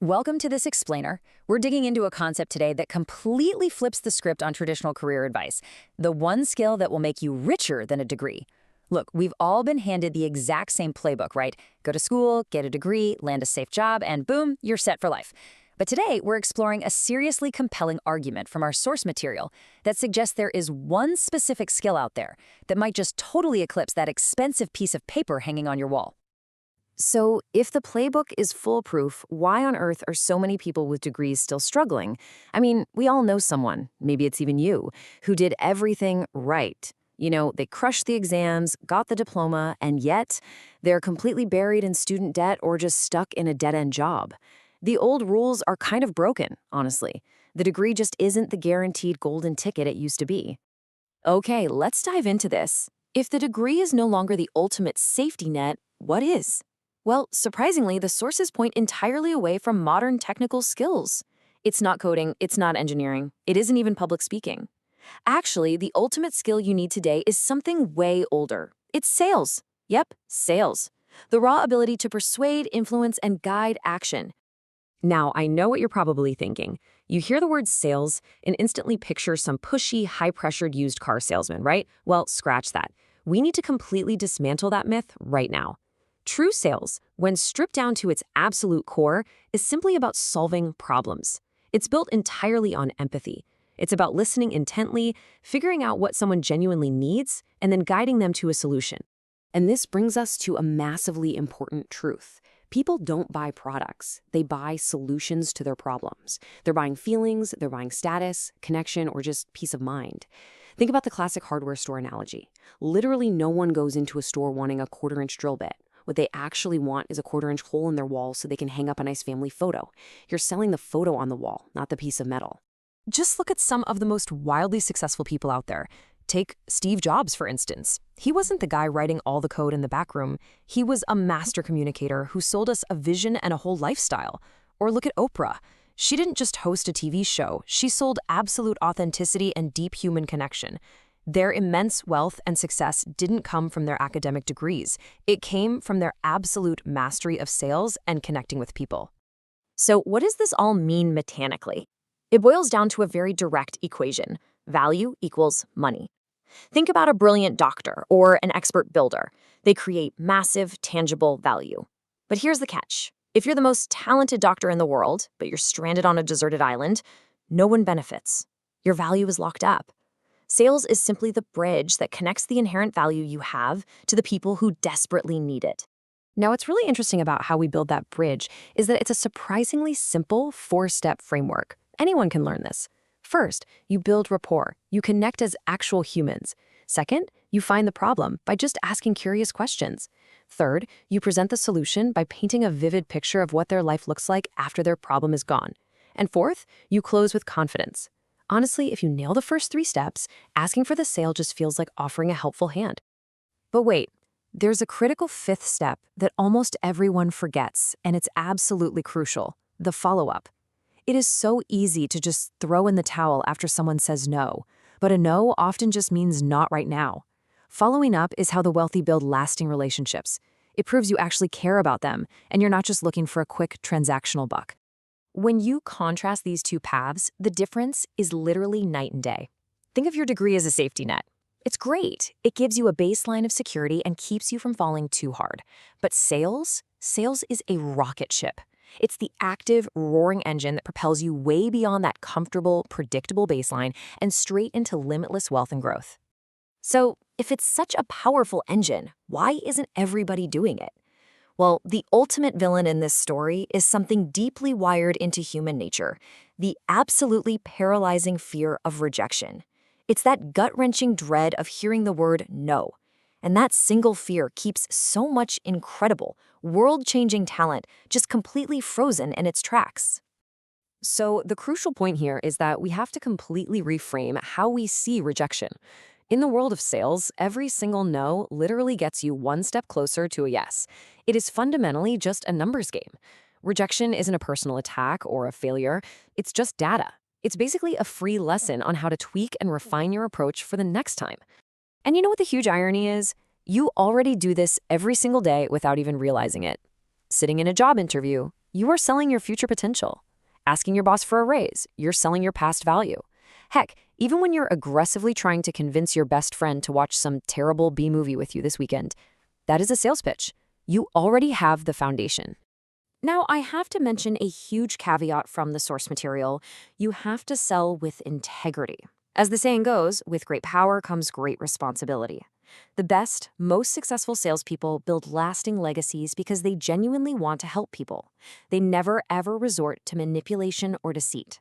Welcome to this explainer. We're digging into a concept today that completely flips the script on traditional career advice, the one skill that will make you richer than a degree. Look, we've all been handed the exact same playbook, right? Go to school, get a degree, land a safe job, and boom, you're set for life. But today, we're exploring a seriously compelling argument from our source material that suggests there is one specific skill out there that might just totally eclipse that expensive piece of paper hanging on your wall. So, if the playbook is foolproof, why on earth are so many people with degrees still struggling? I mean, we all know someone, maybe it's even you, who did everything right. They crushed the exams, got the diploma, and yet they're completely buried in student debt or just stuck in a dead-end job. The old rules are kind of broken, honestly. The degree just isn't the guaranteed golden ticket it used to be. Okay, let's dive into this. If the degree is no longer the ultimate safety net, what is? Well, surprisingly, the sources point entirely away from modern technical skills. It's not coding, it's not engineering, it isn't even public speaking. Actually, the ultimate skill you need today is something way older. It's sales. Yep, sales. The raw ability to persuade, influence, and guide action. Now, I know what you're probably thinking. You hear the word sales and instantly picture some pushy, high-pressured used car salesman, right? Well, scratch that. We need to completely dismantle that myth right now. True sales, when stripped down to its absolute core, is simply about solving problems. It's built entirely on empathy. It's about listening intently, figuring out what someone genuinely needs, and then guiding them to a solution. And this brings us to a massively important truth. People don't buy products. They buy solutions to their problems. They're buying feelings, they're buying status, connection, or just peace of mind. Think about the classic hardware store analogy. Literally no one goes into a store wanting a quarter-inch drill bit. What they actually want is a quarter-inch hole in their wall so they can hang up a nice family photo. You're selling the photo on the wall, not the piece of metal. Just look at some of the most wildly successful people out there. Take Steve Jobs, for instance. He wasn't the guy writing all the code in the back room. He was a master communicator who sold us a vision and a whole lifestyle. Or look at Oprah. She didn't just host a TV show. She sold absolute authenticity and deep human connection. Their immense wealth and success didn't come from their academic degrees. It came from their absolute mastery of sales and connecting with people. So what does this all mean mechanically? It boils down to a very direct equation. Value equals money. Think about a brilliant doctor or an expert builder. They create massive, tangible value. But here's the catch. If you're the most talented doctor in the world, but you're stranded on a deserted island, no one benefits. Your value is locked up. Sales is simply the bridge that connects the inherent value you have to the people who desperately need it. Now, what's really interesting about how we build that bridge is that it's a surprisingly simple four-step framework. Anyone can learn this. First, you build rapport. You connect as actual humans. Second, you find the problem by just asking curious questions. Third, you present the solution by painting a vivid picture of what their life looks like after their problem is gone. And fourth, you close with confidence. Honestly, if you nail the first three steps, asking for the sale just feels like offering a helpful hand. But wait, there's a critical fifth step that almost everyone forgets, and it's absolutely crucial: the follow-up. It is so easy to just throw in the towel after someone says no, but a no often just means not right now. Following up is how the wealthy build lasting relationships. It proves you actually care about them, and you're not just looking for a quick transactional buck. When you contrast these two paths, the difference is literally night and day. Think of your degree as a safety net. It's great. It gives you a baseline of security and keeps you from falling too hard. But sales is a rocket ship. It's the active, roaring engine that propels you way beyond that comfortable, predictable baseline and straight into limitless wealth and growth. So, if it's such a powerful engine, why isn't everybody doing it? Well, the ultimate villain in this story is something deeply wired into human nature: the absolutely paralyzing fear of rejection. It's that gut-wrenching dread of hearing the word no. And that single fear keeps so much incredible, world-changing talent just completely frozen in its tracks. So the crucial point here is that we have to completely reframe how we see rejection. In the world of sales, every single no literally gets you one step closer to a yes. It is fundamentally just a numbers game. Rejection isn't a personal attack or a failure. It's just data. It's basically a free lesson on how to tweak and refine your approach for the next time. And you know what the huge irony is? You already do this every single day without even realizing it. Sitting in a job interview, you are selling your future potential. Asking your boss for a raise, you're selling your past value. Heck, even when you're aggressively trying to convince your best friend to watch some terrible B movie with you this weekend, that is a sales pitch. You already have the foundation. Now, I have to mention a huge caveat from the source material. You have to sell with integrity. As the saying goes, with great power comes great responsibility. The best, most successful salespeople build lasting legacies because they genuinely want to help people. They never, ever resort to manipulation or deceit.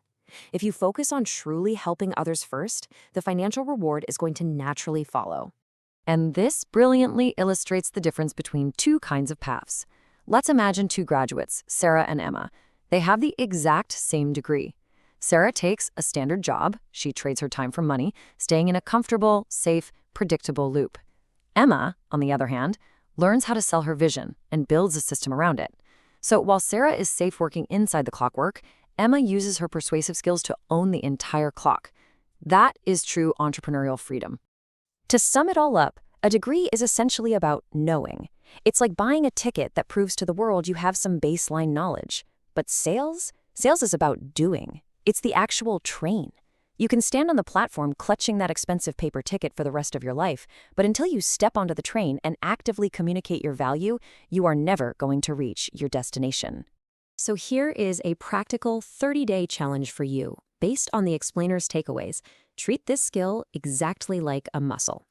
If you focus on truly helping others first, the financial reward is going to naturally follow. And this brilliantly illustrates the difference between two kinds of paths. Let's imagine two graduates, Sarah and Emma. They have the exact same degree. Sarah takes a standard job. She trades her time for money, staying in a comfortable, safe, predictable loop. Emma, on the other hand, learns how to sell her vision and builds a system around it. So while Sarah is safe working inside the clockwork, Emma uses her persuasive skills to own the entire clock. That is true entrepreneurial freedom. To sum it all up, a degree is essentially about knowing. It's like buying a ticket that proves to the world you have some baseline knowledge. But sales is about doing. It's the actual train. You can stand on the platform clutching that expensive paper ticket for the rest of your life, but until you step onto the train and actively communicate your value, you are never going to reach your destination. So here is a practical 30-day challenge for you. Based on the explainer's takeaways, treat this skill exactly like a muscle.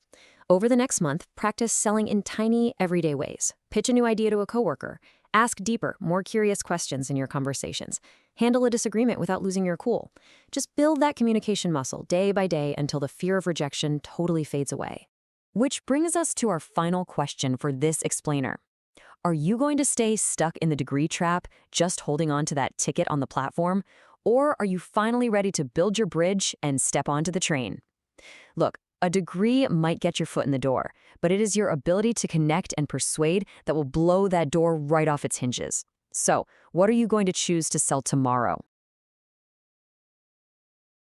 Over the next month, practice selling in tiny, everyday ways. Pitch a new idea to a coworker. Ask deeper, more curious questions in your conversations. Handle a disagreement without losing your cool. Just build that communication muscle day by day until the fear of rejection totally fades away. Which brings us to our final question for this explainer. Are you going to stay stuck in the degree trap, just holding on to that ticket on the platform? Or are you finally ready to build your bridge and step onto the train? Look, a degree might get your foot in the door, but it is your ability to connect and persuade that will blow that door right off its hinges. So, what are you going to choose to sell tomorrow?